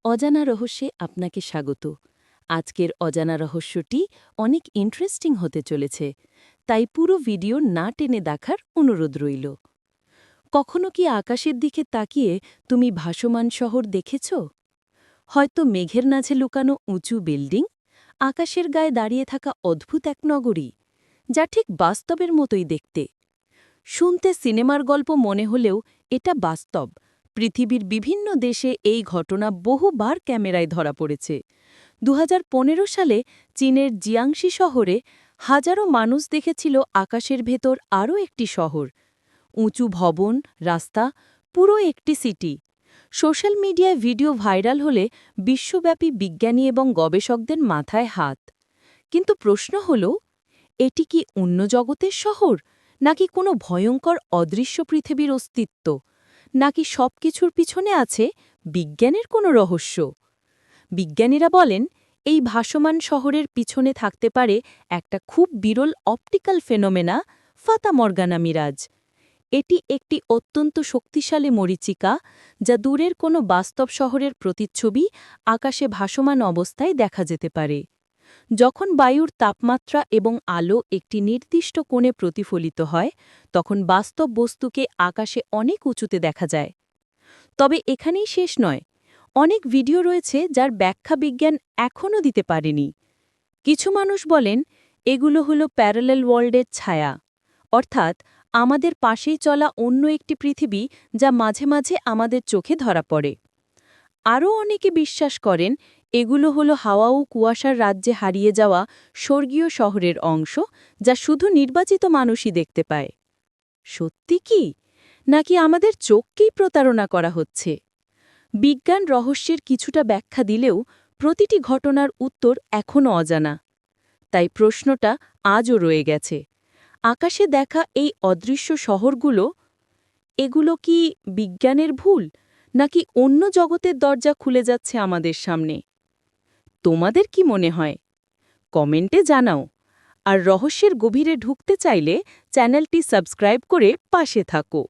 অজানা রহস্যে আপনাকে স্বাগত। আজকের অজানা রহস্যটি অনেক ইন্টারেস্টিং হতে চলেছে, তাই পুরো ভিডিও না টেনে দেখার অনুরোধ রইল। কখনো কি আকাশের দিকে তাকিয়ে তুমি ভাসমান শহর দেখেছ? হয়তো মেঘের মাঝে লুকানো উঁচু বিল্ডিং, আকাশের গায়ে দাঁড়িয়ে থাকা অদ্ভুত এক নগরী, যা ঠিক বাস্তবের মতোই দেখতে। শুনতে সিনেমার গল্প মনে হলেও এটা বাস্তব। পৃথিবীর বিভিন্ন দেশে এই ঘটনা বহুবার ক্যামেরায় ধরা পড়েছে। ২০১৫ সালে চীনের জিয়াংশি শহরে হাজারো মানুষ দেখেছিল আকাশের ভেতর আরও একটি শহর, উঁচু ভবন, রাস্তা, পুরো একটি সিটি। সোশ্যাল মিডিয়ায় ভিডিও ভাইরাল হলে বিশ্বব্যাপী বিজ্ঞানী এবং গবেষকদের মাথায় হাত। কিন্তু প্রশ্ন হল, এটি কি অন্য জগতের শহর, নাকি কোনো ভয়ঙ্কর অদৃশ্য পৃথিবীর অস্তিত্ব, নাকি সবকিছুর পিছনে আছে বিজ্ঞানের কোনো রহস্য? বিজ্ঞানীরা বলেন, এই ভাসমান শহরের পিছনে থাকতে পারে একটা খুব বিরল অপটিক্যাল ফেনোমেনা, ফাতা মর্গানা মিরাজ। এটি একটি অত্যন্ত শক্তিশালী মরীচিকা, যা দূরের কোনো বাস্তব শহরের প্রতিচ্ছবি আকাশে ভাসমান অবস্থায় দেখা যেতে পারে। যখন বায়ুর তাপমাত্রা এবং আলো একটি নির্দিষ্ট কোণে প্রতিফলিত হয়, তখন বাস্তব বস্তুকে আকাশে অনেক উঁচুতে দেখা যায়। তবে এখানেই শেষ নয়, অনেক ভিডিও রয়েছে যার ব্যাখ্যা বিজ্ঞান এখনও দিতে পারেনি। কিছু মানুষ বলেন, এগুলো হলো প্যারালেল ওয়ার্ল্ডের ছায়া, অর্থাৎ আমাদের পাশেই চলা অন্য একটি পৃথিবী যা মাঝে মাঝে আমাদের চোখে ধরা পড়ে। আরও অনেকে বিশ্বাস করেন, এগুলো হলো হাওয়া ও কুয়াশার রাজ্যে হারিয়ে যাওয়া স্বর্গীয় শহরের অংশ, যা শুধু নির্বাচিত মানুষই দেখতে পায়। সত্যি কি, নাকি আমাদের চোখকেই প্রতারণা করা হচ্ছে? বিজ্ঞান রহস্যের কিছুটা ব্যাখ্যা দিলেও প্রতিটি ঘটনার উত্তর এখনও অজানা। তাই প্রশ্নটা আজও রয়ে গেছে, আকাশে দেখা এই অদৃশ্য শহরগুলো, এগুলো কি বিজ্ঞানের ভুল, নাকি অন্য জগতের দরজা খুলে যাচ্ছে আমাদের সামনে? তোমাদের কি মনে হয়? কমেন্টে জানাও। আর রহস্যের গভীরে ঢুকতে চাইলে চ্যানেলটি সাবস্ক্রাইব করে পাশে থাকো।